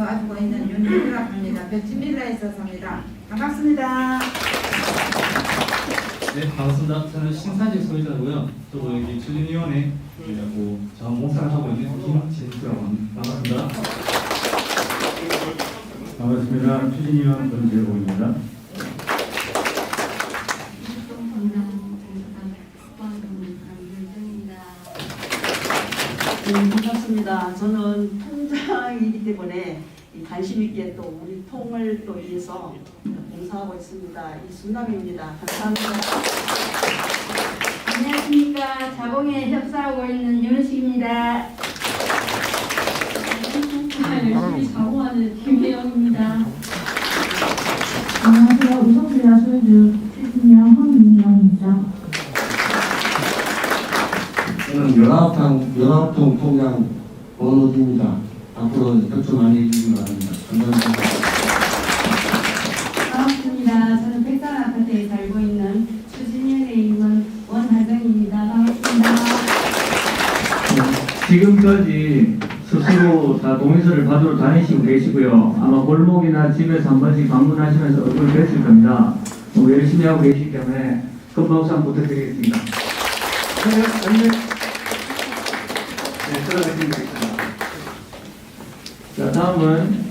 도와주고 있는 윤희라고 합니다. 벽지밀라에서 삽니다. 반갑습니다. 네, 반갑습니다. 저는 신사직 소유자고요. 또 여기 추진위원회라고 저 목사를 하고 있는 김진수라고 합니다. 반갑습니다. 반갑습니다. 추진위원 권재호입니다. 반갑습니다. 저는 통장이기 때문에 관심 있게 또 우리 통을 또 위해서 봉사하고 있습니다. 이순남입니다. 감사합니다. 안녕하십니까. 자봉에 협사하고 있는 윤식입니다. 열심히 자봉하는 김혜영입니다. 안녕하세요. 우성수야 소유주 최진영 황민영입니다. 저는 연합통 통장 원호주입니다. 앞으로 협조 많이 해주시기 바랍니다. 감사합니다. 반갑습니다. 저는 백산 아파트에 살고 있는 추진현에 있는 원하정입니다. 반갑습니다. 지금까지 스스로 다 동의서를 받으러 다니시고 계시고요. 아마 골목이나 집에서 한 번씩 방문하시면서 얼굴 뵀을 겁니다. 열심히 하고 계시기 때문에 큰 박수 한번 부탁드리겠습니다. 네, 들어가시면 되겠습니다. 자, 다음은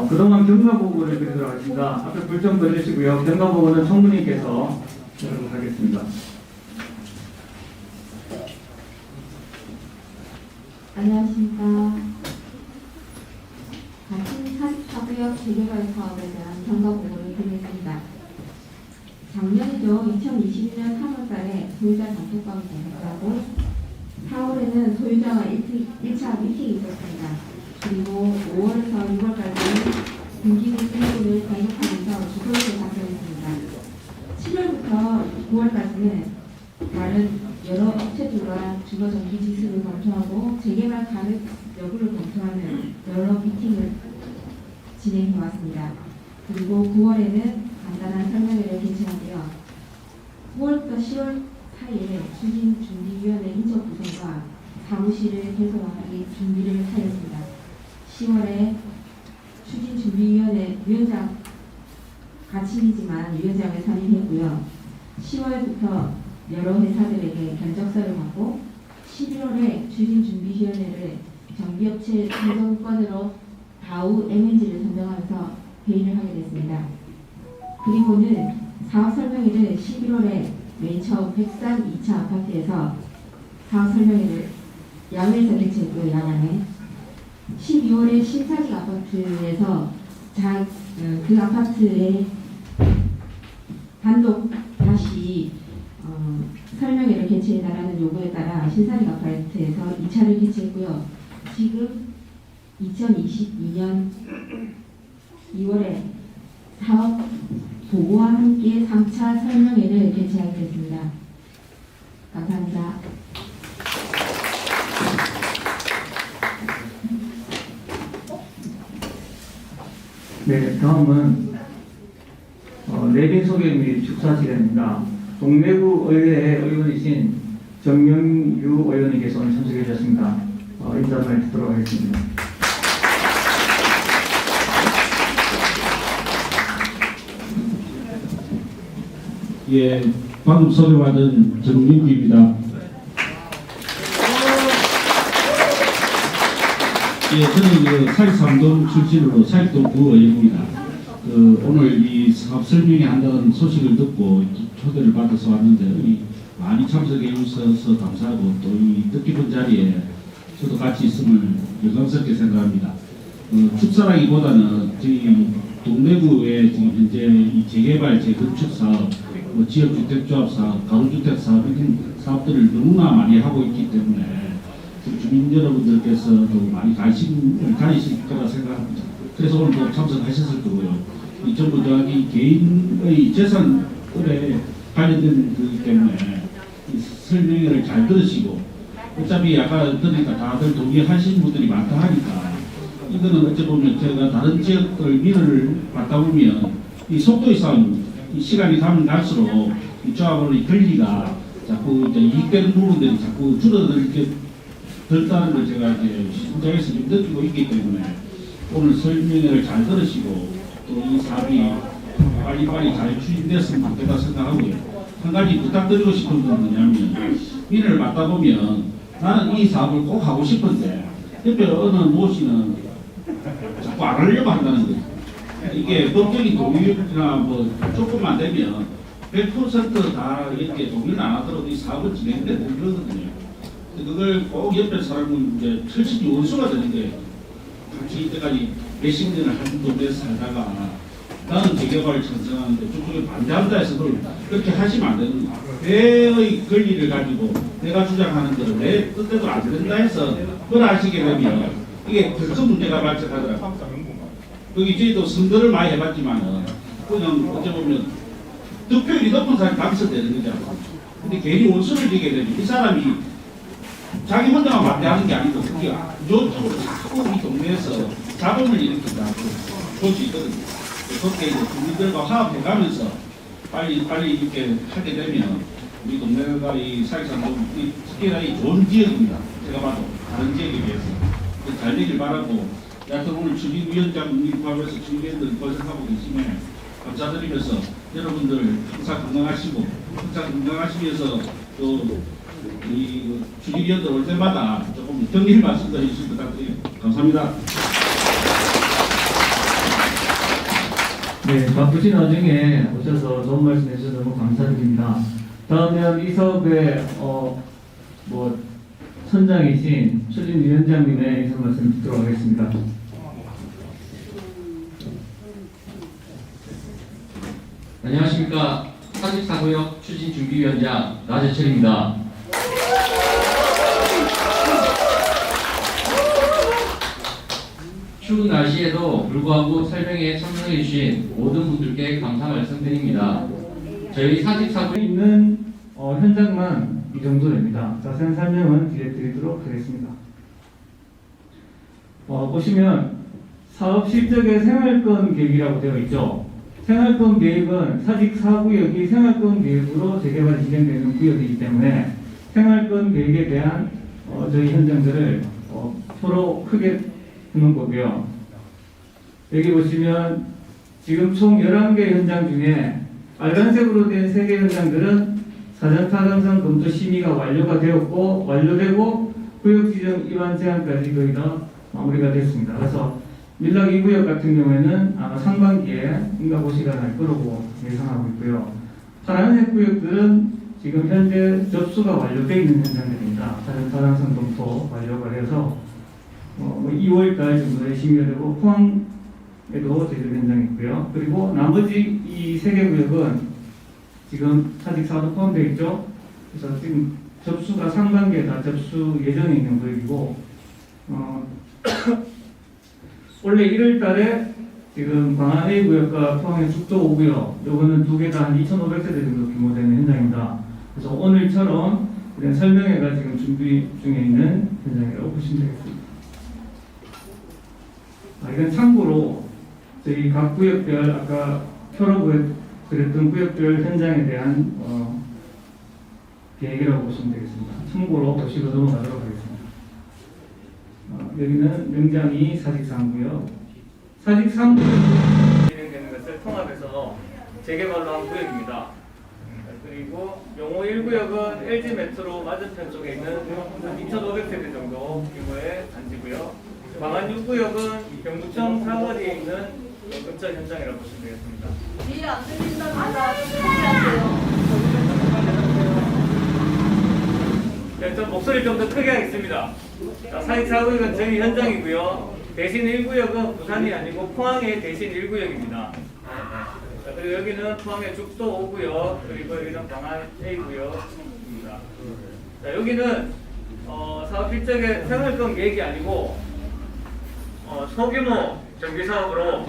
그동안 경과보고를 드리도록 하겠습니다. 앞에 불 좀 꺼주시고요. 경과보고는 총무님께서 드리도록 하겠습니다. 안녕하십니까. 같은 사구역 재개발 사업에 대한 경과보고를 드리겠습니다. 작년이죠. 2022년 3월달에 소유자 단톡방을 개설하고 4월에는 소유자와 1차 미팅이 있었습니다. 그리고 5월에서 6월까지 분기금 승인을 단속하면서 주소를 작성했습니다. 7월부터 9월까지는 다른 여러 업체들과 주거 정비 지수를 검토하고 재개발 가능 여부를 검토하는 여러 미팅을 진행해 왔습니다. 그리고 9월에는 간단한 설명회를 개최하고요. 9월부터 10월 사이에 추진준비위원회 인적 구성과 사무실을 개설하기 준비를 하였습니다. 10월에 추진준비위원회 위원장 가칭이지만 위원장을 선임했고요. 10월부터 여러 회사들에게 견적서를 받고 11월에 추진준비위원회를 정비업체 선정권으로 다우 MNG를 선정하면서 회의를 하게 됐습니다. 그리고는 사업 설명회를 11월에 맨 처음 백산 2차 아파트에서 사업 설명회를 야외에서 개최했고요. 야간에 12월에 신사직 아파트에서 그 아파트에 단독 다시 설명회를 개최해달라는 요구에 따라 신사직 아파트에서 2차를 개최했고요. 지금 2022년 2월에 사업 보고와 함께 3차 설명회를 개최하게 됐습니다. 감사합니다. 네, 다음은 내빈 소개 및 축사 시간입니다. 동래구 의회의 의원이신 정명유 의원님께서 오늘 참석해 주셨습니다. 인사를 듣도록 하겠습니다. 예, 방금 소개받은 정민규입니다. 예, 저는 사익삼동 출신으로 사익동 구의원입니다. 오늘 이 사업 설명회 한다는 소식을 듣고 초대를 받아서 왔는데 많이 참석해 주셔서 감사하고 또 이 뜻깊은 자리에 저도 같이 있음을 영광스럽게 생각합니다. 축사라기보다는 저희 동래구의 지금 현재 이 재개발, 재건축 사업, 지역주택조합 사업, 가로주택 사업 이런 사업들을 너무나 많이 하고 있기 때문에 주민 여러분들께서도 많이 관심을 가지실 거라 생각합니다. 그래서 오늘 또 참석하셨을 거고요. 이 전부 저기 개인의 재산에 관련된 거기 때문에 이 설명회를 잘 들으시고 어차피 아까 들으니까 다들 동의하신 분들이 많다 하니까 이거는 어찌 보면 제가 다른 지역들 민원을 받다 보면 이 속도의 싸움, 이 시간이 가면 갈수록 이 조합원의 권리가 자꾸 이제 이익되는 부분들이 자꾸 줄어들게 됐다는 걸 제가 이제 현장에서 좀 느끼고 있기 때문에 오늘 설명을 잘 들으시고 또 이 사업이 빨리빨리 잘 추진됐으면 좋겠다 생각하고요. 한 가지 부탁드리고 싶은 건 뭐냐면 일을 맡다 보면 나는 이 사업을 꼭 하고 싶은데 옆에 어느 모씨는 자꾸 안 하려고 한다는 거예요. 이게 법적인 동의나 뭐 조금만 되면 100%다 이렇게 동의를 안 하더라도 이 사업은 진행되고 그러거든요. 그걸 꼭 옆에 사람은 이제 철칙이 원수가 되는 게 같이 이때까지 몇십 년을 한 동네에 살다가 나는 재개발을 찬성하는데 저쪽에 반대한다 해서 그렇게 하시면 안 되는 거예요. 내의 권리를 가지고 내가 주장하는 것을 내 뜻대로 안 된다 해서 그걸 하시게 되면 이게 더 큰 문제가 발생하더라고요. 여기 저희도 선거를 많이 해봤지만은 그냥 어찌 보면 득표율이 높은 사람이 당선되는 거지 않습니까? 근데 괜히 원수를 지게 되면 이 사람이 자기 혼자만 반대하는 게 아니고 그게 이쪽으로 자꾸 이 동네에서 잡음을 일으킨다 볼 수 있거든요. 그렇게 이제 국민들과 화합해가면서 빨리 이렇게 하게 되면 우리 동네가 이 사회상도 특히나 이 좋은 지역입니다. 제가 봐도 다른 지역에 비해서 잘 되길 바라고 여하튼 오늘 추진위원장님 포함해서 추진위원들 고생하고 계시면 감사드리면서 여러분들 항상 건강하시고 항상 건강하시면서 또 이 추진위원들 올 때마다 조금 격릴 말씀도 해주시기 부탁드립니다. 감사합니다. 네, 바쁘신 와중에 오셔서 좋은 말씀 해주셔서 너무 감사드립니다. 다음은 이 사업의 선장이신 추진위원장님의 인사 말씀 듣도록 하겠습니다. 안녕하십니까. 44구역 추진준비위원장 나재철입니다. 추운 날씨에도 불구하고 설명에 참석해 주신 모든 분들께 감사 말씀드립니다. 저희 44구역에 있는 현장만 이 정도 됩니다. 자세한 설명은 뒤에 드리도록 하겠습니다. 보시면 사업 실적의 생활권 계획이라고 되어 있죠. 생활권 계획은 사직 4구역이 생활권 계획으로 재개발이 진행되는 구역이기 때문에 생활권 계획에 대한 저희 현장들을 표로 크게 해놓은 거고요. 여기 보시면 지금 총 11개 현장 중에 빨간색으로 된 3개 현장들은 사전 타당성 검토 심의가 완료가 되었고 완료되고 구역 지정 입안 제한까지 거의 다 마무리가 됐습니다. 그래서 밀락 2구역 같은 경우에는 아마 상반기에 인가고 시간 할 거라고 예상하고 있고요. 파란색 구역들은 지금 현재 접수가 완료되어 있는 현장들입니다. 사전 타당성 검토 완료가 돼서 2월달 정도에 심의가 되고 포항에도 제조 현장이 있고요. 그리고 나머지 이 3개 구역은 지금 사직 4도 포함되어 있죠. 그래서 지금 접수가 상반기에 다 접수 예정에 있는 구역이고 원래 1월달에 지금 광안 A구역과 포항의 죽도 5구역 요거는 두 개 다 한 2,500세대 정도 규모 되는 현장입니다. 그래서 오늘처럼 그냥 설명회가 지금 준비 중에 있는 현장이라고 보시면 되겠습니다. 이건 참고로 저희 각 구역별 아까 표로 그랬던 구역별 현장에 대한 계획이라고 보시면 되겠습니다. 참고로 보시고 넘어가도록 하겠습니다. 여기는 명장이 사직 3구역. 사직 3구역 진행되는 것을 통합해서 재개발로 한 구역입니다. 그리고 용호 1구역은 LG 메트로 맞은편 쪽에 있는 2,500세대 정도 규모의 단지고요. 광안 6구역은 경북청 사거리에 있는 근처 현장이라고 보시면 되겠습니다. 뒤에 안 들린답니다. 준비하세요. 네, 좀 목소리 좀 더 크게 하겠습니다. 사직 4구역은 저희 현장이고요. 대신 1구역은 부산이 아니고 포항의 대신 1구역입니다. 그리고 여기는 포항의 죽도 5구역, 그리고 여기는 광안 A구역입니다. 자, 여기는 사업 실적의 생활권 계획이 아니고 소규모 정비 사업으로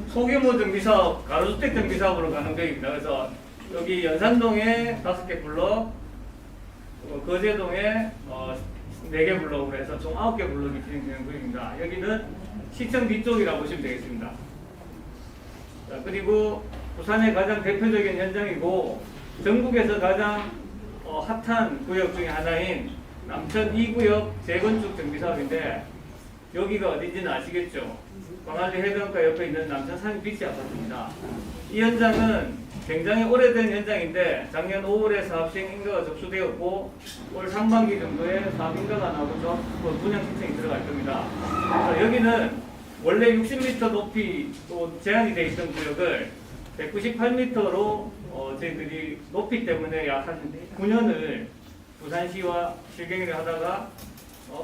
소규모 정비 사업, 가로주택 정비 사업으로 가는 계획입니다. 그래서 여기 연산동에 5개 블록, 거제동에 4개 블록으로 해서 총 9개 블록이 진행되는 구역입니다. 여기는 시청 뒤쪽이라고 보시면 되겠습니다. 자, 그리고 부산의 가장 대표적인 현장이고 전국에서 가장 핫한 구역 중에 하나인 남천 2구역 재건축 정비 사업인데 여기가 어딘지는 아시겠죠? 광안리 해변가 옆에 있는 남천 상비치 아파트입니다. 이 현장은 굉장히 오래된 현장인데 작년 5월에 사업 시행 인가가 접수되었고 올 상반기 정도에 사업 인가가 나오고 분양 신청이 들어갈 겁니다. 여기는 원래 60m 높이 또 제한이 되어 있던 구역을 198m로 저희들이 높이 때문에 약 한 9년을 부산시와 실갱이를 하다가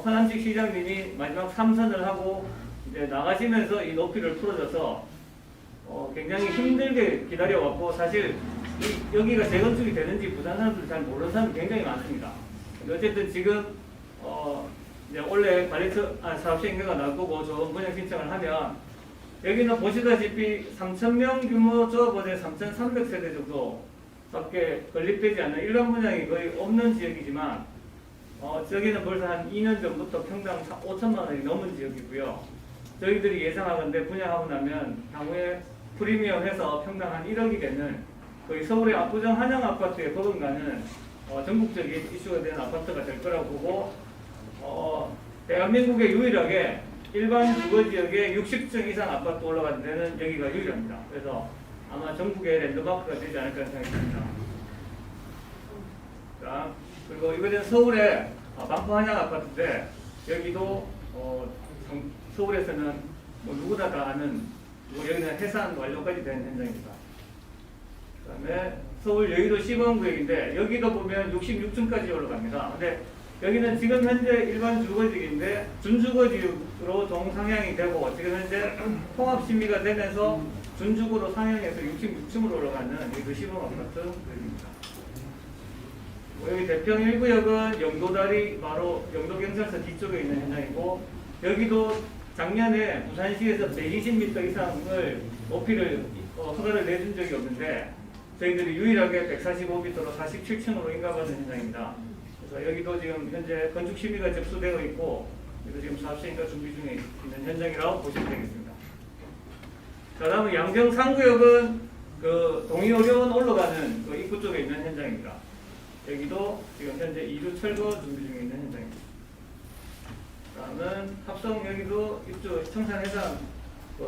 허남직 시장님이 마지막 3선을 하고 이제 나가시면서 이 높이를 풀어줘서 굉장히 힘들게 기다려왔고 사실 여기가 재건축이 되는지 부산 사람들 잘 모르는 사람이 굉장히 많습니다. 어쨌든 지금 이제 원래 사업시행 인가가 나올 거고 좋은 분양 신청을 하면 여기는 보시다시피 3,000명 규모 조합원의 3,300세대 정도밖에 건립되지 않는 일반 분양이 거의 없는 지역이지만 저기는 벌써 한 2년 전부터 평당 5천만 원이 넘은 지역이고요. 저희들이 예상하건대 분양하고 나면 향후에 프리미엄 해서 평당 한 1억이 되는 거의 서울의 압구정 한양 아파트에 버금가는 전국적인 이슈가 되는 아파트가 될 거라고 보고 대한민국에 유일하게 일반 주거지역에 60층 이상 아파트 올라가는 데는 여기가 유일합니다. 그래서 아마 전국의 랜드마크가 되지 않을까 생각이 듭니다. 자, 그리고 이거는 서울의 반포 한양 아파트인데 여기도 서울에서는 뭐 누구나 다 아는 여기는 해산 완료까지 된 현장입니다. 그 다음에 서울 여의도 시범구역인데 여기도 보면 66층까지 올라갑니다. 근데 여기는 지금 현재 일반 주거지역인데 준주거지역으로 동상향이 되고 지금 현재 통합심의가 되면서 준주거로 상향해서 66층으로 올라가는 여의도 시범아파트 구역입니다. 여기 대평 1구역은 영도다리 바로 영도경찰서 뒤쪽에 있는 현장이고 여기도 작년에 부산시에서 120m 이상을 높이를 허가를 내준 적이 없는데 저희들이 유일하게 145m로 47층으로 인가받은 현장입니다. 그래서 여기도 지금 현재 건축 심의가 접수되어 있고 그래서 지금 사업 시행가 준비 중에 있는 현장이라고 보시면 되겠습니다. 자, 다음은 양정 3구역은 그 동의오려원 올라가는 그 입구 쪽에 있는 현장입니다. 여기도 지금 현재 2주 철거 준비 중에 있는 현장입니다. 다음은 합성 여기도 이쪽 청산해상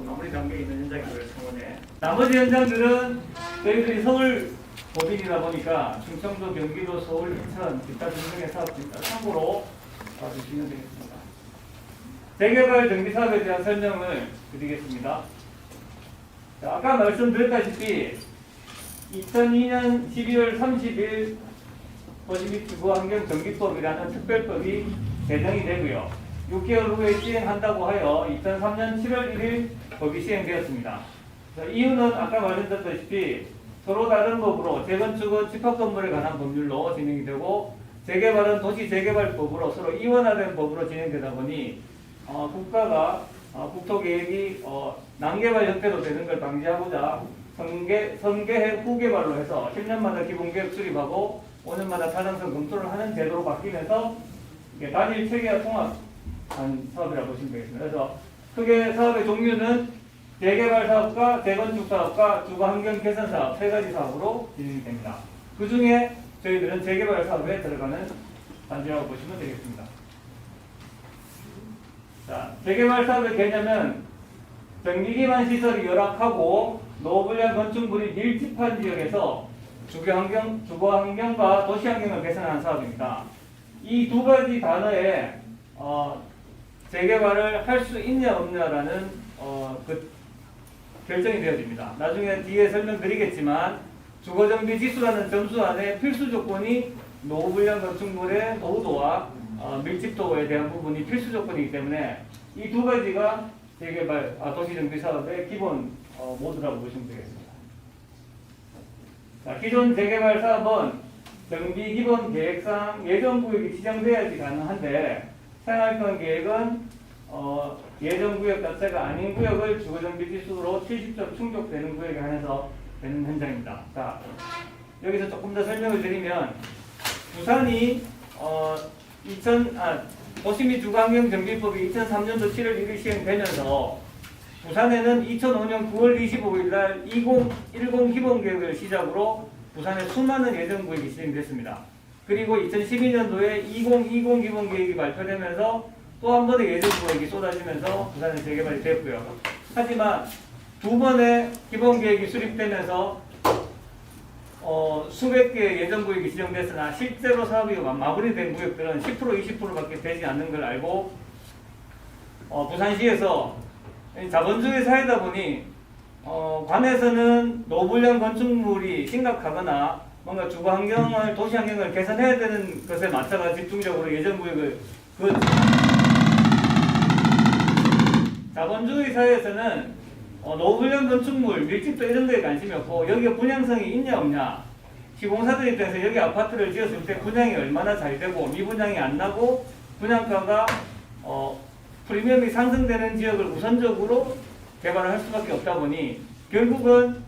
마무리 단계에 있는 현장이고요. 창원에 나머지 현장들은 저희들이 서울 법인이다 보니까 충청도, 경기도, 서울, 인천, 기타 등등의 사업입니다. 참고로 봐주시면 되겠습니다. 재개발 정비 사업에 대한 설명을 드리겠습니다. 자, 아까 말씀드렸다시피 2002년 12월 30일 도시및주거환경정비법이라는 특별법이 제정이 되고요. 6개월 후에 시행한다고 하여 2003년 7월 1일 법이 시행되었습니다. 이유는 아까 말씀드렸다시피 서로 다른 법으로 재건축은 집합건물에 관한 법률로 진행이 되고 재개발은 도시재개발법으로 서로 이원화된 법으로 진행되다 보니 국가가 국토계획이 난개발 형태로 되는 걸 방지하고자 선계획 후개발로 해서 10년마다 기본계획 수립하고 5년마다 타당성 검토를 하는 제도로 바뀌면서 이게 단일 체계화 통합한 사업이라고 보시면 되겠습니다. 그래서 크게 사업의 종류는 재개발 사업과 재건축 사업과 주거환경 개선 사업 세 가지 사업으로 진행이 됩니다. 그 중에 저희들은 재개발 사업에 들어가는 단지라고 보시면 되겠습니다. 자, 재개발 사업의 개념은 정비기반 시설이 열악하고 노후불량 건축물이 밀집한 지역에서 주거환경과 도시환경을 개선하는 사업입니다. 이 두 가지 단어에 재개발을 할 수 있냐 없냐라는 그 결정이 되어집니다. 나중에 뒤에 설명드리겠지만 주거정비 지수라는 점수 안에 필수 조건이 노후불량 건축물의 노후도와 밀집도에 대한 부분이 필수 조건이기 때문에 이 두 가지가 재개발 도시정비 사업의 기본 모드라고 보시면 되겠습니다. 자, 기존 재개발 사업은 정비 기본 계획상 예정구역이 지정돼야지 가능한데 생활권 계획은 예정구역 자체가 아닌 구역을 주거정비 지수로 70점 충족되는 구역에 한해서 되는 현장입니다. 자, 여기서 조금 더 설명을 드리면 부산이 도시및 주거환경정비법이 2003년도 7월 1일 시행되면서 부산에는 2005년 9월 25일 날 2010 기본계획을 시작으로 부산에 수많은 예정구역이 시행됐습니다. 그리고 2012년도에 2020 기본계획이 발표되면서 또 한 번의 예정구역이 쏟아지면서 부산은 재개발이 됐고요. 하지만 두 번의 기본계획이 수립되면서 수백 개의 예정구역이 지정됐으나 실제로 사업이 마무리된 구역들은 10% 20%밖에 되지 않는 걸 알고 부산시에서 자본주의 사회다 보니 관에서는 노불량 건축물이 심각하거나 뭔가 주거 환경을 도시 환경을 개선해야 되는 것에 맞춰서 집중적으로 예정구역을 자본주의 사회에서는 노불량 건축물, 밀집도 이런 데에 관심이 없고 여기에 분양성이 있냐 없냐 시공사들 입장에서 여기 아파트를 지었을 때 분양이 얼마나 잘 되고 미분양이 안 나고 분양가가 프리미엄이 상승되는 지역을 우선적으로 개발을 할 수밖에 없다 보니 결국은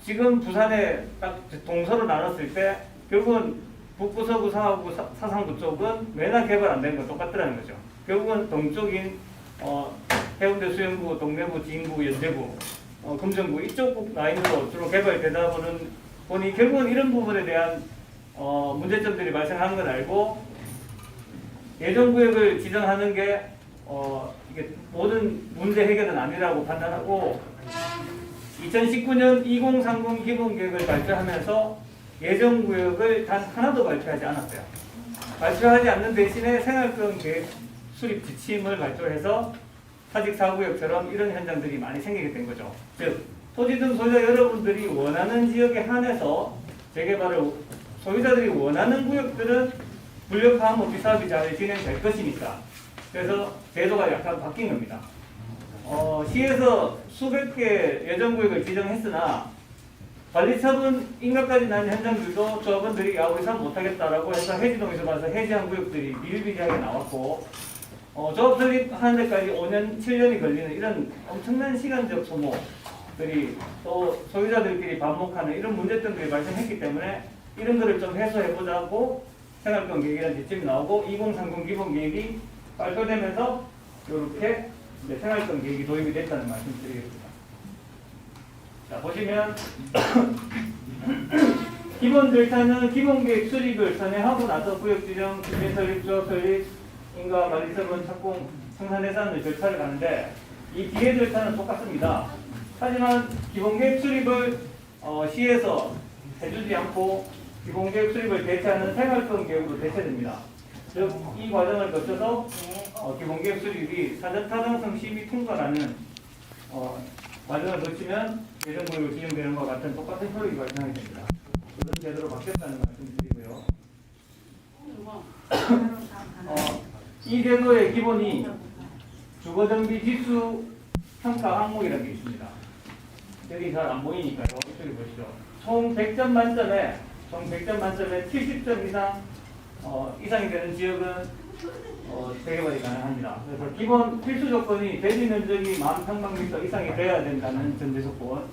지금 부산에 딱 동서로 나눴을 때 결국은 북부, 서부, 상하부, 사상부 쪽은 매나 개발 안 되는 건 똑같더라는 거죠. 결국은 동쪽인 해운대, 수영구, 동래구, 진구, 연제구, 금정구 이쪽 라인으로 주로 개발되다 보니 결국은 이런 부분에 대한 문제점들이 발생하는 걸 알고 예정구역을 지정하는 게 이게 모든 문제 해결은 아니라고 판단하고 2019년 2030 기본계획을 발표하면서 예정구역을 단 하나도 발표하지 않았어요. 발표하지 않는 대신에 생활권 계획 수립 지침을 발표해서 사직 4구역처럼 이런 현장들이 많이 생기게 된 거죠. 즉 토지 등 소유자 여러분들이 원하는 지역에 한해서 재개발을 소유자들이 원하는 구역들은 물려파함 없이 사업이 잘 진행될 것이니까 그래서 제도가 약간 바뀐 겁니다. 시에서 수백 개 예정구역을 지정했으나 관리처분 인가까지 난 현장들도 조합원들이 우리 사업 못하겠다라고 해서 해지동에서 봐서 해지한 구역들이 비일비재하게 나왔고 조합 설립하는 데까지 5년, 7년이 걸리는 이런 엄청난 시간적 소모들이 또 소유자들끼리 반복하는 이런 문제점들이 발생했기 때문에 이런 거를 좀 해소해보자고 생활권 계획이라는 지침이 나오고 2030 기본계획이 발표되면서 이렇게 생활권 계획이 도입이 됐다는 말씀 드리겠습니다. 자, 보시면 기본 절차는 기본계획 수립을 선회하고 나서 구역 지정, 주민 설립, 조합 설립, 인가, 관리처분, 착공, 생산 예산의 절차를 가는데 이 뒤의 절차는 똑같습니다. 하지만 기본계획 수립을 시에서 해주지 않고 기본계획 수립을 대체하는 생활권 계획으로 대체됩니다. 즉, 이 과정을 거쳐서 기본계획 수립이 사전타당성 심의 통과라는 과정을 거치면 예정구역을 지정되는 것과 같은 똑같은 효력이 발생하게 됩니다. 그런 제도로 바뀌었다는 말씀을 드리고요. 이 제도의 기본이 주거정비 지수 평가 항목이라는 게 있습니다. 여기 잘 안 보이니까요. 이쪽에 보시죠. 총 100점 만점에 70점 이상이 되는 지역은 재개발이 가능합니다. 그래서 기본 필수 조건이 대지 면적이 10,000평방미터 이상이 돼야 된다는 전제 조건,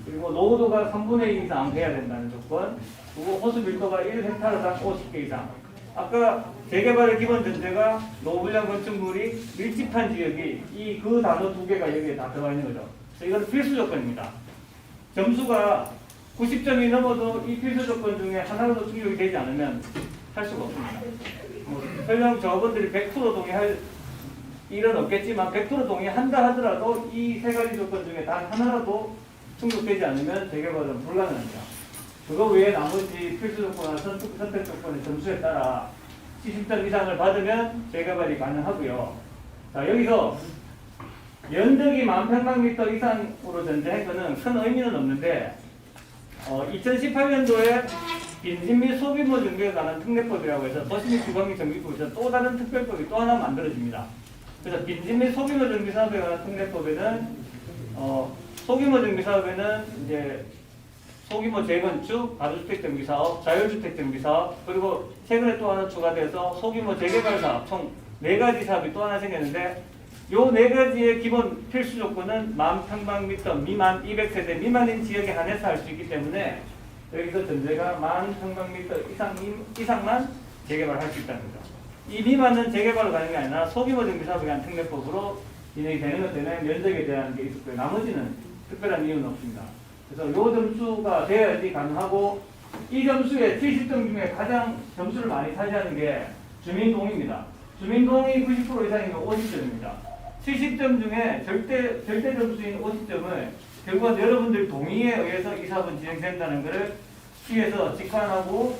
그리고 노후도가 3분의 2 이상 돼야 된다는 조건, 그리고 호수 밀도가 1헥타르당 50개 이상. 아까 재개발의 기본 전제가 노후불량 건축물이 밀집한 지역이 그 단어 두 개가 여기에 다 들어가 있는 거죠. 그래서 이건 필수 조건입니다. 점수가 90점이 넘어도 이 필수 조건 중에 하나라도 충족이 되지 않으면 할 수가 없습니다. 설령 저분들이 100% 동의할 일은 없겠지만 100% 동의한다 하더라도 이 세 가지 조건 중에 단 하나라도 충족되지 않으면 재개발은 불가능합니다. 그거 외에 나머지 필수 조건이나 선택 조건의 점수에 따라 70점 이상을 받으면 재개발이 가능하고요. 자, 여기서 면적이 10,000평방미터 이상으로 전제한 것은 큰 의미는 없는데 2018년도에 빈집 및 소규모 정비에 관한 특례법이라고 해서 도시 및 주거및 정비법에서 또 다른 특별법이 또 하나 만들어집니다. 그래서 빈집 및 소규모 정비 사업에 관한 특례법에는 소규모 정비 사업에는 이제 소규모 재건축, 가주택 정비 사업, 자율주택 정비 사업, 그리고 최근에 또 하나 추가돼서 소규모 재개발 사업, 총 4가지 사업이 또 하나 생겼는데 요 4가지의 기본 필수 조건은 10,000평방미터 미만 200세대 미만인 지역에 한해서 할 수 있기 때문에 여기서 전제가 10,000평방미터 이상만 재개발할 수 있다는 거죠. 이 미만은 재개발로 가는 게 아니라 소규모 정비 사업에 관한 특례법으로 진행이 되는 것 때문에 면적에 대한 게 있었고요. 나머지는 특별한 이유는 없습니다. 그래서 요 점수가 돼야지 가능하고 이 점수에 70점 중에 가장 점수를 많이 차지하는 게 주민동입니다. 주민동이 90% 이상이면 50점입니다. 70점 중에 절대 점수인 50점을 결국은 여러분들 동의에 의해서 이 사업은 진행된다는 것을 시에서 직관하고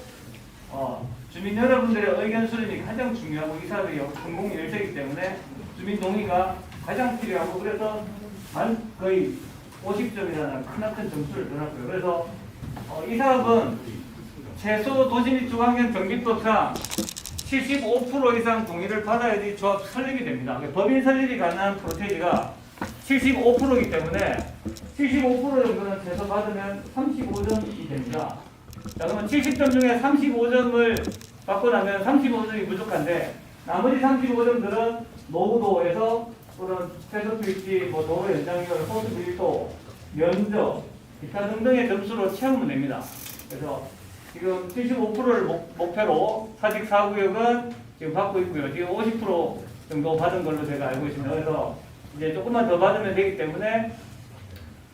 주민 여러분들의 의견 수렴이 가장 중요하고 이 사업의 성공 열쇠이기 때문에 주민 동의가 가장 필요하고 그래서 거의 50점이라는 크나큰 점수를 넣었고요. 그래서 이 사업은 최소 도시 및 중앙형 정비법상 75% 이상 동의를 받아야지 조합 설립이 됩니다. 법인 설립이 가능한 프로테이지가 75%이기 때문에 75% 정도는 최소 받으면 35점이 됩니다. 자, 그러면 70점 중에 35점을 받고 나면 35점이 부족한데 나머지 35점들은 노후도에서 또는 최소 투입지, 도로 연장이나 호수 밀도, 면적, 기타 등등의 점수로 채우면 됩니다. 그래서 지금 75%를 목표로 사직 4구역은 지금 받고 있고요. 지금 50% 정도 받은 걸로 제가 알고 있습니다. 그래서 이제 조금만 더 받으면 되기 때문에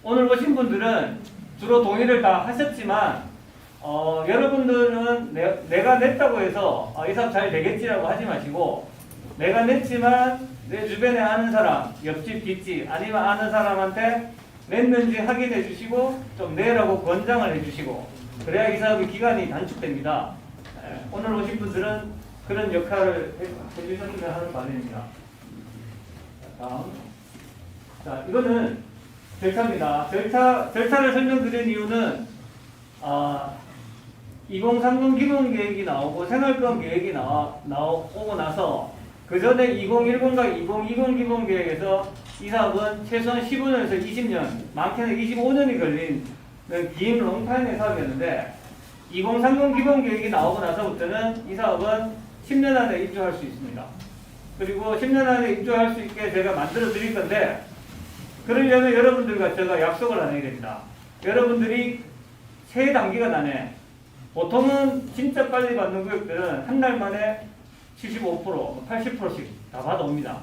오늘 오신 분들은 주로 동의를 다 하셨지만 여러분들은 내가 냈다고 해서 이 사업 잘 되겠지라고 하지 마시고 내가 냈지만 내 주변에 아는 사람, 옆집, 뒷집 아니면 아는 사람한테 냈는지 확인해 주시고 좀 내라고 권장을 해 주시고 그래야 이 사업의 기간이 단축됩니다. 오늘 오신 분들은 그런 역할을 해주셨으면 하는 바람입니다. 다음. 자, 이거는 절차입니다. 절차를 설명드린 이유는 2030 기본계획이 나오고 생활권 계획이 나오고 나서 그 전에 2010과 2020 기본계획에서 이 사업은 최소한 15년에서 20년, 많게는 25년이 걸린 긴 롱타임의 사업이었는데 2030 기본계획이 나오고 나서부터는 이 사업은 10년 안에 입주할 수 있습니다. 그리고 10년 안에 입주할 수 있게 제가 만들어 드릴 건데 그러려면 여러분들과 제가 약속을 하셔야 됩니다. 여러분들이 세 단기간 안에 보통은 진짜 빨리 받는 구역들은 한 달 만에 75%, 80%씩 다 받아옵니다.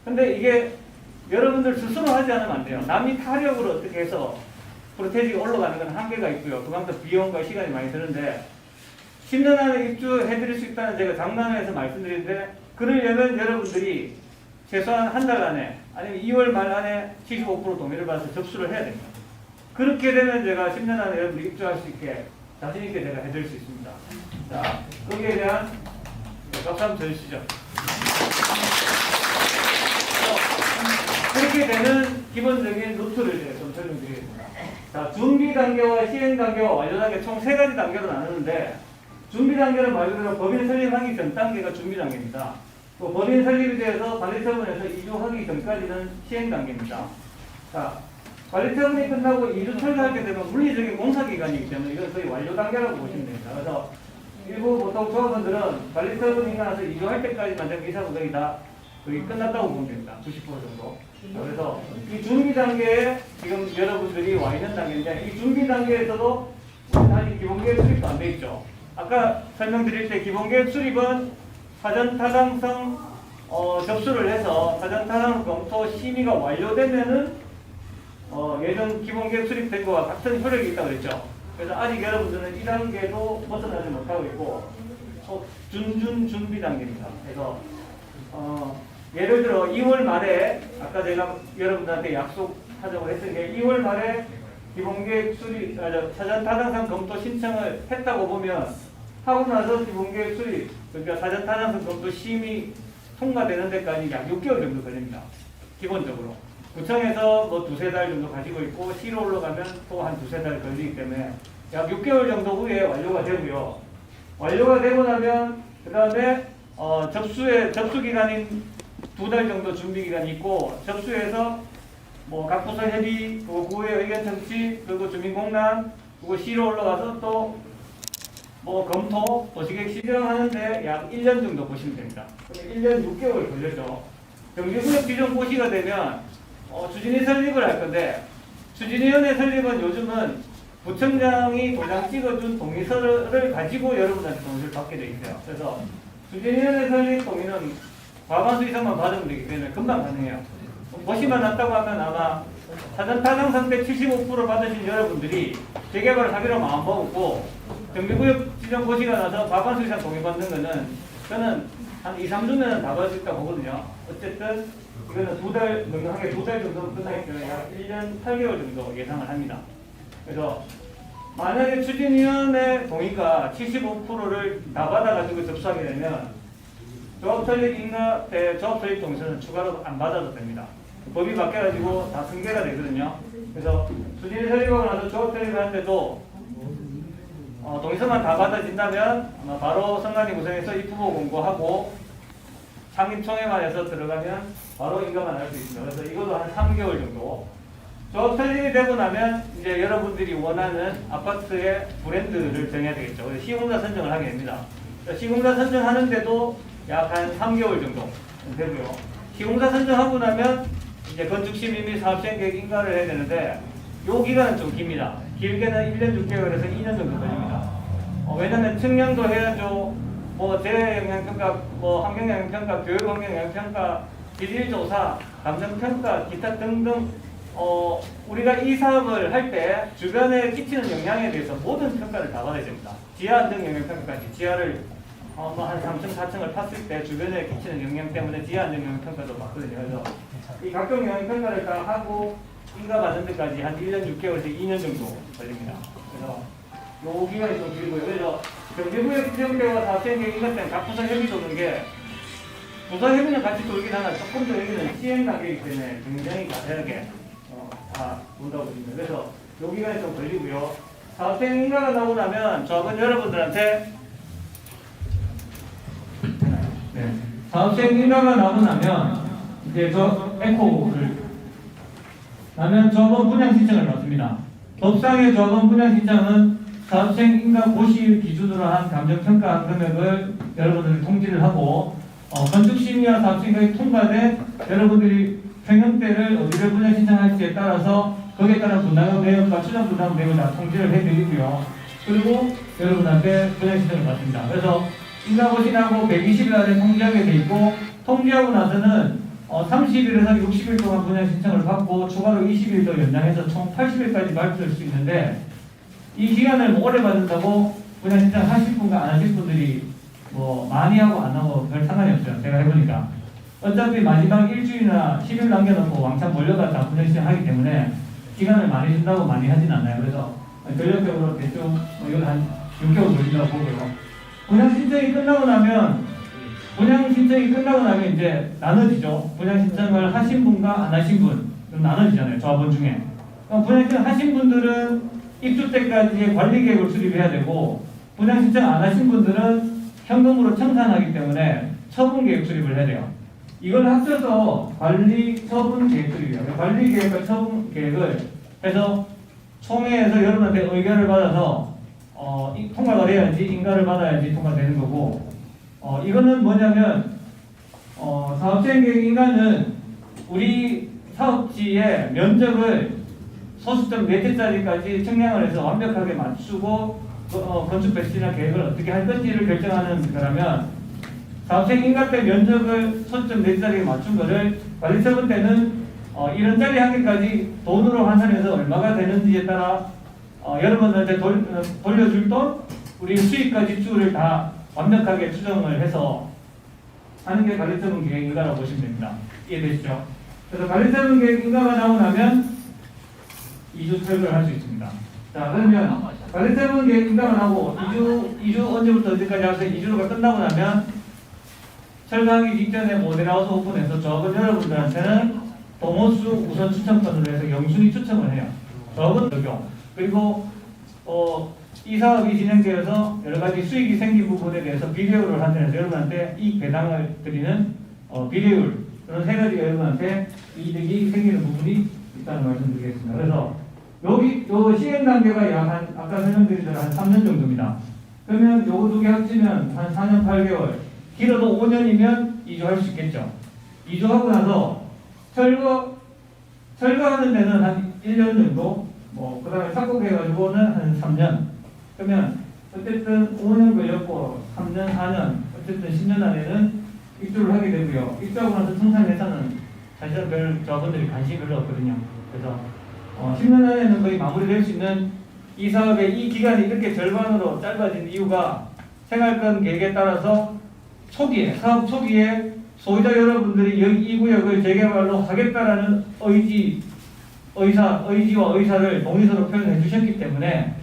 근데 이게 여러분들 스스로 하지 않으면 안 돼요. 남이 타력으로 어떻게 해서 프로테이지가 올라가는 건 한계가 있고요. 그만큼 비용과 시간이 많이 드는데 10년 안에 입주해드릴 수 있다는 제가 장난을 해서 말씀드리는데 그러려면 여러분들이 최소한 한 달 안에 아니면 2월 말 안에 75% 동의를 받아서 접수를 해야 됩니다. 그렇게 되면 제가 10년 안에 여러분들이 입주할 수 있게 자신있게 제가 해드릴 수 있습니다. 자, 거기에 대한 박수 한번 쳐주시죠. 그렇게 되는 기본적인 루트를 제가 좀 설명드리겠습니다. 자, 준비 단계와 시행 단계와 완료 단계 총 3가지 단계로 나누는데 준비 단계는 말 그대로 법인 설립하기 전 단계가 준비 단계입니다. 또 법인 설립에 대해서 관리처분에서 이주하기 전까지는 시행 단계입니다. 자, 관리처분이 끝나고 이주 철거하게 되면 물리적인 공사기간이기 때문에 이건 거의 완료 단계라고 보시면 됩니다. 그래서 일부 보통 조합원들은 관리처분이 나서 이주할 때까지만 되면 이 사업은 거의 다 거의 끝났다고 보면 됩니다. 90% 정도. 그래서 이 준비 단계에 지금 여러분들이 와 있는 단계인데 이 준비 단계에서도 아직 기본계획 수립도 안 돼 있죠. 아까 설명드릴 때 기본계획 수립은 사전 타당성 접수를 해서 사전 타당 검토 심의가 완료되면은 예전 기본계획 수립된 거와 같은 효력이 있다고 그랬죠. 그래서 아직 여러분들은 이 단계도 벗어나지 못하고 있고 준비 단계입니다. 그래서 예를 들어 2월 말에 아까 제가 여러분들한테 약속하자고 했던 게 2월 말에 기본계획 수립 사전 타당성 검토 신청을 했다고 보면 하고 나서 기본계획 수립 그러니까 사전 타당성 검토 심의 통과되는 데까지 약 6개월 정도 걸립니다. 기본적으로 구청에서 뭐 2-3달 정도 가지고 있고 시로 올라가면 또 한 2-3달 걸리기 때문에 약 6개월 정도 후에 완료가 되고요. 완료가 되고 나면 그 다음에 접수 기간인 2달 정도 준비 기간이 있고 접수해서 뭐 각 부서 협의, 그리고 구의 의견 청취, 그리고 주민공람, 그리고 시로 올라가서 또 뭐 검토, 도시계획 시정하는데 약 1년 정도 보시면 됩니다. 그럼 1년 6개월 걸렸죠. 정비구역 지정 고시가 되면 추진위 설립을 할 건데 추진위원회 설립은 요즘은 부청장이 도장 찍어준 동의서를 가지고 여러분한테 동의를 받게 돼 있어요. 그래서 추진위원회 설립 동의는 과반수 이상만 받으면 되기 때문에 금방 가능해요. 못이만 났다고 하면 아마 사전 타당 상태 75% 받으신 여러분들이 재개발을 하기로 마음먹었고 정비구역 지정 고시가 나서 과반수 이상 동의받는 거는 저는 한 2, 3주면 다 받을 수 있다고 보거든요. 어쨌든 이거는 넉넉하게 2달 정도 끝나기 때문에 약 1년 8개월 정도 예상을 합니다. 그래서 만약에 추진위원회 동의가 75%를 다 받아가지고 접수하게 되면 조합설립 인가 조합설립 동의서는 추가로 안 받아도 됩니다. 법이 바뀌어가지고 다 승계가 되거든요. 그래서 추진위 설립하고 나서 조합설립을 할 때도 동의서만 다 받아진다면 아마 바로 선관위 구성해서 입후보 공고하고 상임총회만 해서 들어가면 바로 인가만 할 수 있습니다. 그래서 이것도 한 3개월 정도. 조합 설립이 되고 나면 이제 여러분들이 원하는 아파트의 브랜드를 정해야 되겠죠. 그래서 시공사 선정을 하게 됩니다. 시공사 선정하는데도 약 한 3개월 정도 되고요. 시공사 선정하고 나면 이제 건축심의 및 사업시행 계획 인가를 해야 되는데 요 기간은 좀 깁니다. 길게는 1년 6개월에서 2년 정도 걸립니다. 왜냐면 측량도 해야죠. 뭐 재영향평가, 뭐 환경영향평가, 교육환경영향평가, 지질조사, 감정평가, 기타 등등 우리가 이 사업을 할 때 주변에 끼치는 영향에 대해서 모든 평가를 다 받아야 됩니다. 지하 안정 영향평가까지 지하를 한 3층, 4층을 팠을 때 주변에 끼치는 영향 때문에 지하 안정 영향평가도 받거든요. 그래서 이 각종 영향평가를 다 하고 인가 받는 데까지 한 1년 6개월에서 2년 정도 걸립니다. 그래서 요 기간이 좀 길고요. 그래서 정비구역 지정되고 사업시행계획 인가 때는 각 부서협의 도는 게 부서협의는 같이 돌긴 하나 조금 더 여기는 시행 단계이기 때문에 굉장히 자세하게 다 본다고 보십니다. 그래서 요 기간이 좀 걸리고요. 사업시행 인가가 나오고 나면 조합은 여러분들한테 사업시행 인가가 나오고 나면 이제 저 에코를 나면 조합원 분양 신청을 받습니다. 법상의 조합원 분양 신청은 사업시행 인가 고시 기준으로 한 감정평가 금액을 여러분들이 통지를 하고 건축심의와 사업시행이 통과된 여러분들이 평형대를 어디를 분양 신청할지에 따라서 거기에 따른 분담금 내역과 추정 분담금 내역을 다 통지를 해드리고요. 그리고 여러분한테 분양 신청을 받습니다. 그래서 인가고시나고 120일 안에 통지하게 돼 있고 통지하고 나서는 30일에서 60일 동안 분양 신청을 받고 추가로 20일 더 연장해서 총 80일까지 발표할 수 있는데 이 기간을 오래 받는다고 분양 신청 하실 분과 안 하실 분들이 뭐 많이 하고 안 하고 별 상관이 없어요. 제가 해보니까 어차피 마지막 일주일이나 10일 남겨놓고 왕창 몰려가다 분양 신청하기 때문에 기간을 많이 준다고 많이 하진 않아요. 그래서 전략적으로 대충 이걸 한 6개월 걸린다고 보고요. 분양 신청이 끝나고 나면 이제 나눠지죠. 분양 신청을 하신 분과 안 하신 분 나눠지잖아요. 조합원 중에. 분양 신청 하신 분들은 입주 때까지의 관리 계획을 수립해야 되고 분양 신청 안 하신 분들은 현금으로 청산하기 때문에 처분 계획 수립을 해야 돼요. 이걸 합쳐서 관리 처분 계획 수립이에요. 관리 계획과 처분 계획을 해서 총회에서 여러분한테 의견을 받아서 통과가 돼야지 인가를 받아야지 통과되는 거고 이거는 뭐냐면 사업시행계획 인가는 우리 사업지의 면적을 소수점 4채짜리까지 측량을 해서 완벽하게 맞추고 건축 배치나 계획을 어떻게 할 건지를 결정하는 거라면 사업시행 인가 때 면적을 소수점 4채짜리에 맞춘 거를 관리처분 때는 1원짜리 한 개까지 돈으로 환산해서 얼마가 되는지에 따라 여러분들한테 돌려줄 돈, 우리 수익과 지출을 다 완벽하게 추정을 해서 하는 게 관리처분 계획 인가라고 보시면 됩니다. 이해되시죠? 그래서 관리처분 계획 인가가 나오고 나면 2주 철거를 할 수 있습니다. 자, 그러면 관리처분 계획 인가가 나오고 2주 언제부터 언제까지 해서 2주가 끝나고 나면 철거하기 직전에 모델하우스 오픈해서 조합원 여러분들한테는 동호수 우선 추천권으로 해서 영순위 추첨을 해요. 조합원 적용. 그리고 이 사업이 진행되어서 여러 가지 수익이 생긴 부분에 대해서 비례율을 한정해서 여러분한테 이익 배당을 드리는 비례율 그런 세 가지 여러분한테 이익이 생기는 부분이 있다는 말씀드리겠습니다. 그래서 요 시행 단계가 약 한 아까 설명드린 대로 한 3년 정도입니다. 그러면 요거 두 개 합치면 한 4년 8개월, 길어도 5년이면 2주 할 수 있겠죠. 2주 하고 나서 철거하는 데는 한 1년 정도, 그 다음에 착공해가지고는 한 3년. 그러면 어쨌든 5년 걸렸고 3년, 4년, 어쨌든 10년 안에는 입주를 하게 되고요. 입주하고 나서 청산에서는 사실은 별 조합원들이 관심이 별로 없거든요. 그래서 10년 안에는 거의 마무리될 수 있는 이 사업의 이 기간이 이렇게 절반으로 짧아진 이유가 생활권 계획에 따라서 초기에, 사업 초기에 소유자 여러분들이 여기 이 구역을 재개발로 하겠다라는 의지와 의사를 동의서로 표현해 주셨기 때문에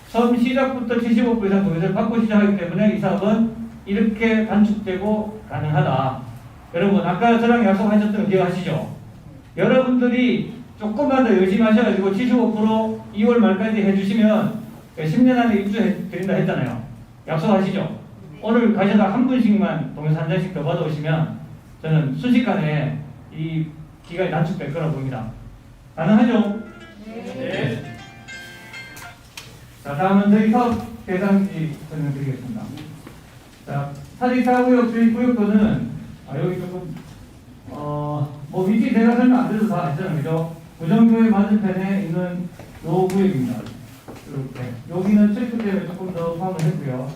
처음 시작부터 75% 이상 동의서를 받고 시작하기 때문에 이 사업은 이렇게 단축되고 가능하다. 여러분 아까 저랑 약속하셨던 거 기억하시죠? 여러분들이 조금만 더 열심히 하셔가지고 75% 2월 말까지 해주시면 10년 안에 입주해 드린다 했잖아요. 약속하시죠? 오늘 가셔서 한 분씩만 동영상 한 장씩 더 받아오시면 저는 순식간에 이 기간이 단축될 거라고 봅니다. 가능하죠? 네. 자, 다음은 저희 사업 대상지 설명드리겠습니다. 자, 4.4구역 저희 구역도는 여기 조금 뭐 위치 제가 설명 안 드려도 다 아시잖아요, 그죠? 구정교회 맞은편에 있는 요 구역입니다. 이렇게 여기는 철도 때문에 조금 더 포함을 했고요.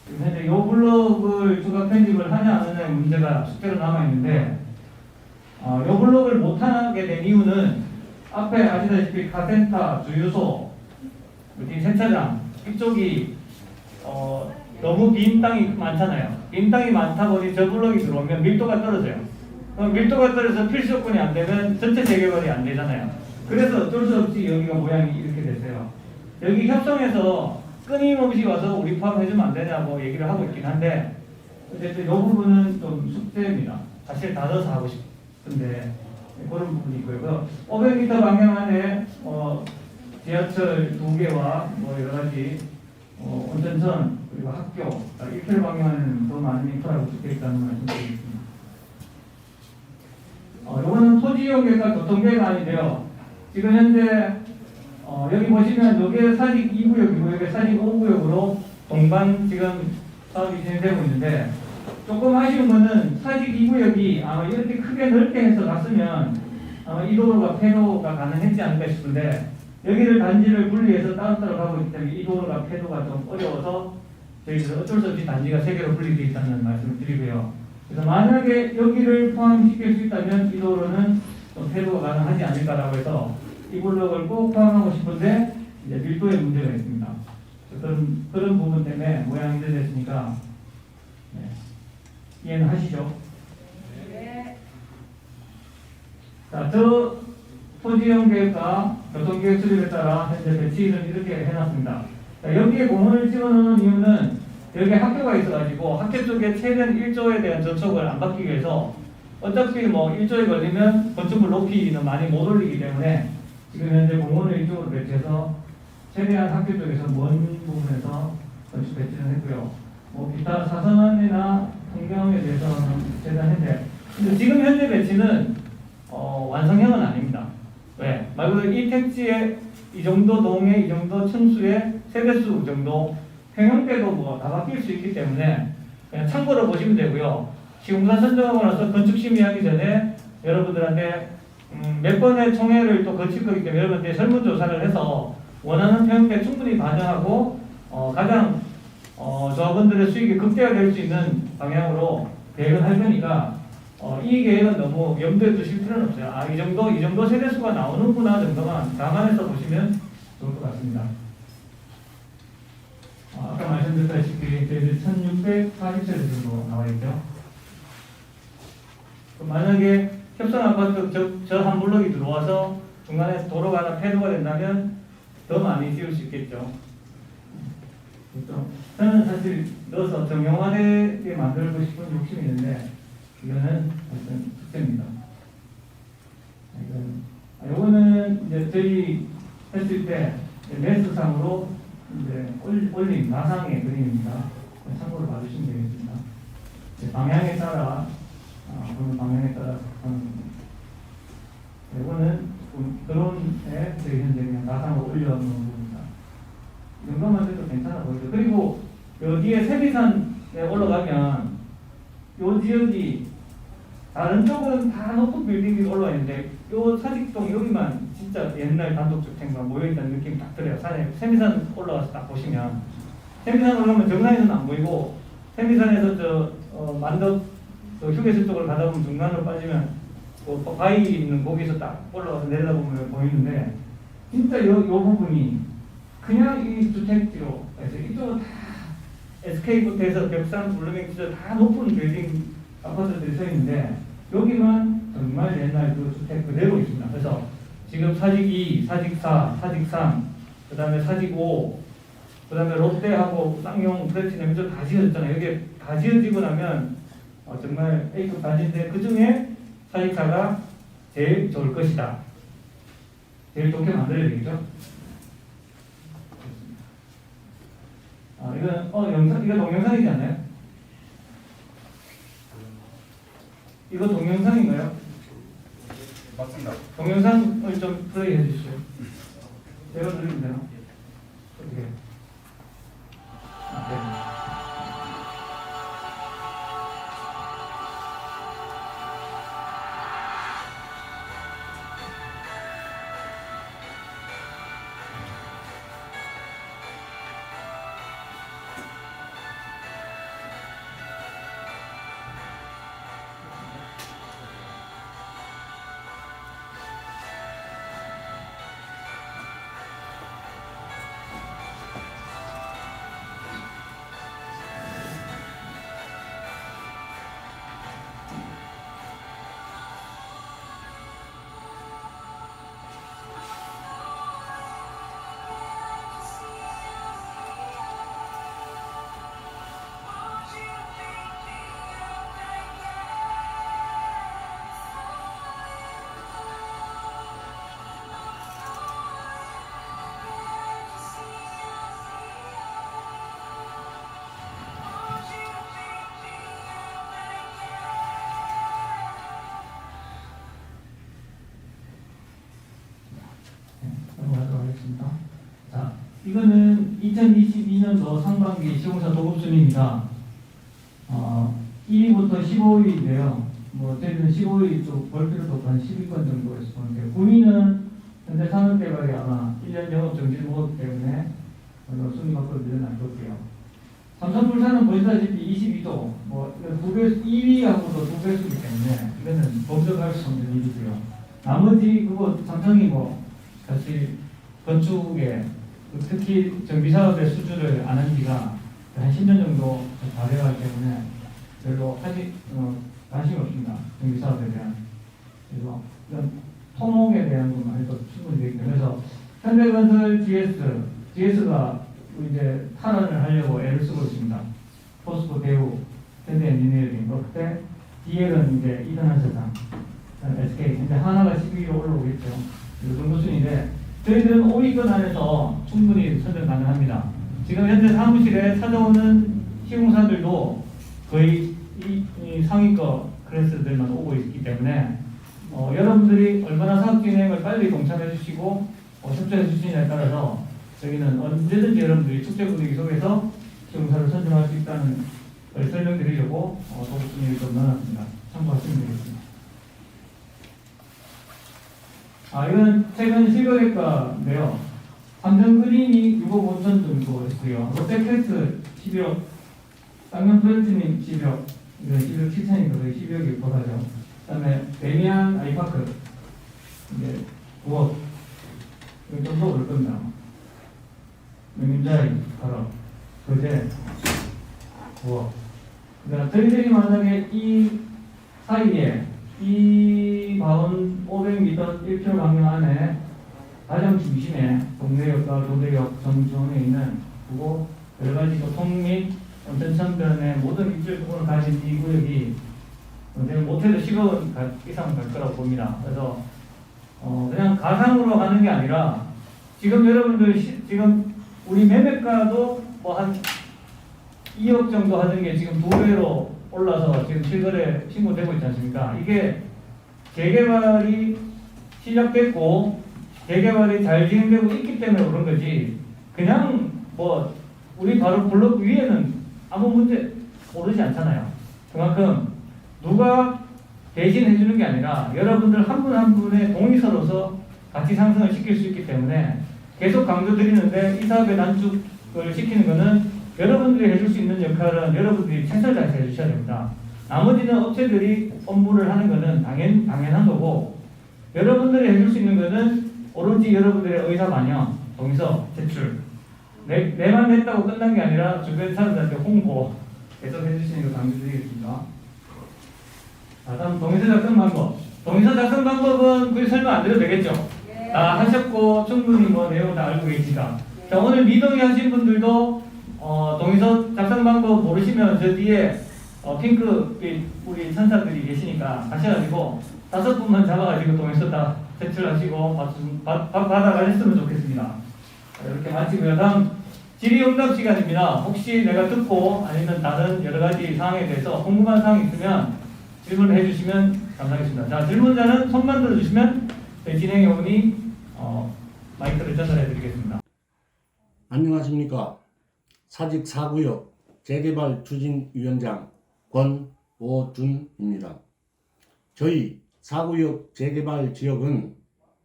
지금 현재 요 블록을 추가 편집을 하냐 안 하냐의 문제가 숙제로 남아 있는데 요 블록을 못 하게 된 이유는 앞에 아시다시피 카센터, 주유소, 세차장 이쪽이 너무 빈 땅이 많잖아요. 빈 땅이 많다 보니 저 블록이 들어오면 밀도가 떨어져요. 그럼 밀도가 떨어져서 필수 조건이 안 되면 전체 재개발이 안 되잖아요. 그래서 어쩔 수 없이 여기가 모양이 이렇게 됐어요. 여기 협성에서 끊임없이 와서 우리 포함해주면 안 되냐고 얘기를 하고 있긴 한데 어쨌든 이 부분은 좀 숙제입니다. 사실 다 넣어서 하고 싶은데 그런 부분이 있고요. 500m 방향 안에 지하철 2개와 뭐 여러 가지 온천선 그리고 학교 1km 방향에는 더 많은 인프라가 붙어 있다는 말씀드리겠습니다. 이거는 토지이용계획과 교통계획 아닌데요. 지금 현재 여기 보시면 여기에 사직 2구역이고 여기 사직 5구역으로 동반 지금 사업이 진행되고 있는데 조금 아쉬운 거는 사직 2구역이 아마 이렇게 크게 넓게 해서 갔으면 아마 이 도로가 폐도가 가능했지 않을까 싶은데 여기를 단지를 분리해서 따로따로 가고 있기 때문에 이 도로가 폐도가 좀 어려워서 저희들 어쩔 수 없이 단지가 3개로 분리되어 있다는 말씀을 드리고요. 그래서 만약에 여기를 포함시킬 수 있다면 이 도로는 좀 폐도가 가능하지 않을까라고 해서 이 블록을 꼭 포함하고 싶은데 이제 밀도에 문제가 있습니다. 그런 부분 때문에 모양이 됐으니까 이해는 하시죠? 네. 자, 저 토지이용 계획과 교통계획 수립에 따라 현재 배치는 이렇게 해놨습니다. 자, 여기에 공원을 집어넣는 이유는 여기 학교가 있어가지고 학교 쪽에 최대한 1조에 대한 저촉을 안 받기 위해서 어차피 뭐 1조에 걸리면 건축물 높이는 많이 못 올리기 때문에 지금 현재 공원을 이쪽으로 배치해서 최대한 학교 쪽에서 먼 부분에서 건축 배치를 했고요. 뭐 기타 사선이나 풍경에 대해서는 최대한 현재 근데 지금 현재 배치는 완성형은 아닙니다. 왜? 말 그대로 이 택지에 이 정도 동에 이 정도 층수의 세대수 정도 평형대도 뭐 다 바뀔 수 있기 때문에 그냥 참고로 보시면 되고요. 시공사 선정하고 나서 건축 심의하기 전에 여러분들한테 몇 번의 총회를 또 거칠 거기 때문에 여러분한테 설문조사를 해서 원하는 평형대 충분히 반영하고 가장 조합원들의 수익이 극대화될 수 있는 방향으로 계획을 할 거니까 이 계획은 너무 염두에 두실 필요는 없어요. 이 정도 세대수가 나오는구나 정도만 감안해서 보시면 좋을 것 같습니다. 아까 말씀드렸다시피 저희들 1640세대 정도 나와 있죠. 만약에 협성 아파트 저 한 블록이 들어와서 중간에 도로가 하나 폐도가 된다면 더 많이 지을 수 있겠죠. 그렇죠? 저는 사실 넣어서 정형화되게 만들고 싶은 욕심이 있는데 이거는 어떤 숙제입니다. 이거는 이제 저희 했을 때 매스상으로 이제 올린 마상의 그림입니다. 참고로 봐주시면 되겠습니다. 방향에 따라 보는 방향에 따라 하는 겁니다. 이거는 드론에 저희 현재 그냥 마상으로 올려놓은 부분입니다. 이 정도만 해도 괜찮아 보이죠. 그리고 여기에 세비산에 올라가면 요 지역이 다른 쪽은 다 높은 빌딩이 올라와 있는데 요 사직동 여기만 진짜 옛날 단독주택과 모여있다는 느낌이 딱 들어요. 산에 세미산 올라가서 딱 보시면 세미산 올라가면 정상에서는 안 보이고 세미산에서 저 만덕 또 휴게소 쪽으로 가다 보면 중간으로 빠지면 뭐 바위 있는 거기서 딱 올라가서 내려다보면 보이는데 진짜 요 부분이 그냥 이 주택지로 해서 이쪽은 다 SK부터 해서 벽산, 블루밍 지점 다 높은 빌딩 아파트들이 서 있는데 여기만 정말 옛날 그 주택 그대로 있습니다. 그래서 지금 사직 2, 사직 4, 사직 3, 그 다음에 사직 5, 그 다음에 롯데하고 쌍용, 플래티넘 이쪽 다 지어졌잖아요. 여기 다 지어지고 나면 정말 A급 단지인데 그 중에 사직 4가 제일 좋을 것이다. 제일 좋게 만들어야 되겠죠? 이건 영상, 이거 동영상이지 않나요? 이거 동영상인가요? 맞습니다. 동영상을 좀 플레이 해주시죠. 제가 누르면 되나? 어떻게? 네. 넘어가도록 하겠습니다. 자, 이거는 2022년도 상반기 시공사 도급순위입니다. 1위부터 15위인데요. 뭐 저희는 15위 쪽 볼 필요도 없고 한 10위권 정도에서 보는데 9위는 현대 산업개발이 아마 1년 영업 정지를 먹었기 때문에 순위 밖으로 늘어날 거고요. 삼성물산은 보시다시피 22도, 뭐 2배, 2위하고도 2배수이기 때문에 이거는 범접할 수 없는 일이고요. 나머지 그거 삼성이 뭐 사실 건축에 특히 정비사업의 수주를 안 한 지가 한 10년 정도 다 되어가기 때문에 별로 아직 관심이 없습니다. 정비사업에 대한. 그래서 이런 토목에 대한 것만 해도 충분히 되기 때문에 그래서 현대건설 GS가 이제 탈환을 하려고 애를 쓰고 있습니다. 포스코, 대우, 현대엔지니어링, 롯데, DL은 이제 이전한 세상, SK, 이제 하나가 12위로 올라오겠죠. 이 정도 순인데 저희들은 5위권 안에서 충분히 선정 가능합니다. 지금 현재 사무실에 찾아오는 시공사들도 거의 이 상위권 클래스들만 오고 있기 때문에 여러분들이 얼마나 사업 진행을 빨리 동참해 주시고 협조해 주시냐에 따라서 저희는 언제든지 여러분들이 축제 분위기 속에서 시공사를 선정할 수 있다는 걸 설명드리려고 도급순위를 좀 넣어놨습니다. 참고하시면 되겠습니다. 이건 최근 실거래가인데요. 삼성그린이 6억 5천 정도 했고요. 롯데캐슬 11억, 쌍용 플래티넘 11억, 이건 11억 7천이니까 거의 12억이 육박하죠. 그 다음에 레미안 아이파크 이제 9억, 이건 좀 더 오를 겁니다. 명림자이 8억, 거제 9억. 그러니까 저희들이 만약에 이 사이에 이 바운 500m 1km 방향 안에 가장 중심에 동래역과 도대역 정중에 있는 그리고 여러가지 교통 및 온천천변의 모든 입지 부분을 가진 이 구역이 못해도 10억 이상 갈 거라고 봅니다. 그래서 그냥 가상으로 가는 게 아니라 지금 여러분들 지금 우리 매매가도 뭐 한 2억 정도 하는 게 지금 2배로 올라서 지금 실거래 신고되고 있지 않습니까? 이게 재개발이 시작됐고 재개발이 잘 진행되고 있기 때문에 그런 거지 그냥 뭐 우리 바로 블록 위에는 아무 문제 오르지 않잖아요. 그만큼 누가 대신해 주는 게 아니라 여러분들 한 분 한 분의 동의서로서 가치 상승을 시킬 수 있기 때문에 계속 강조드리는데 이 사업의 단축을 시키는 것은 여러분들이 해줄 수 있는 역할은 여러분들이 최선을 다해서 해주셔야 됩니다. 나머지는 업체들이 업무를 하는 것은 당연한 거고, 여러분들이 해줄 수 있는 것은 오로지 여러분들의 의사 반영, 동의서 제출. 내만 냈다고 끝난 게 아니라 주변 사람들한테 홍보 계속 해주시는 거 강조드리겠습니다. 자, 다음 동의서 작성 방법. 동의서 작성 방법은 굳이 설명 안 드려도 되겠죠? 다 하셨고 충분히 뭐 내용 다 알고 계시다. 자, 오늘 미동의 하신 분들도 동의서 작성 방법 모르시면 저 뒤에 핑크빛 우리 천사들이 계시니까 하셔가지고 5분만 잡아가지고 동의서 다 제출하시고 받아가셨으면 좋겠습니다. 자, 이렇게 마치고요. 다음 질의응답 시간입니다. 혹시 내가 듣고 아니면 다른 여러 가지 사항에 대해서 궁금한 사항이 있으면 질문을 해주시면 감사하겠습니다. 자, 질문자는 손만 들어주시면 저희 진행위원이 마이크를 전달해드리겠습니다. 안녕하십니까. 사직 4구역 재개발 추진위원장 권오준입니다. 저희 4구역 재개발 지역은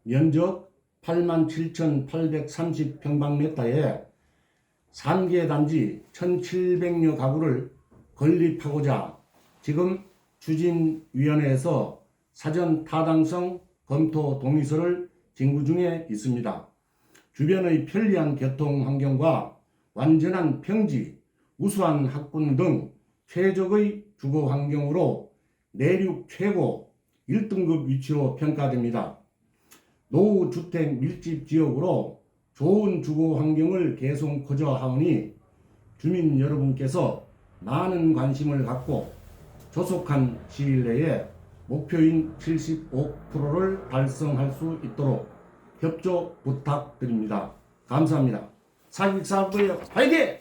면적 87,830평방미터에 3개 단지 1,700여 가구를 건립하고자 지금 추진위원회에서 사전 타당성 검토 동의서를 진구 중에 있습니다. 주변의 편리한 교통 환경과 완전한 평지, 우수한 학군 등 최적의 주거 환경으로 내륙 최고 1등급 위치로 평가됩니다. 노후 주택 밀집 지역으로 좋은 주거 환경을 계속하고자 하오니 주민 여러분께서 많은 관심을 갖고 조속한 시일 내에 목표인 75%를 달성할 수 있도록 협조 부탁드립니다. 감사합니다. 사직사부의 화이팅!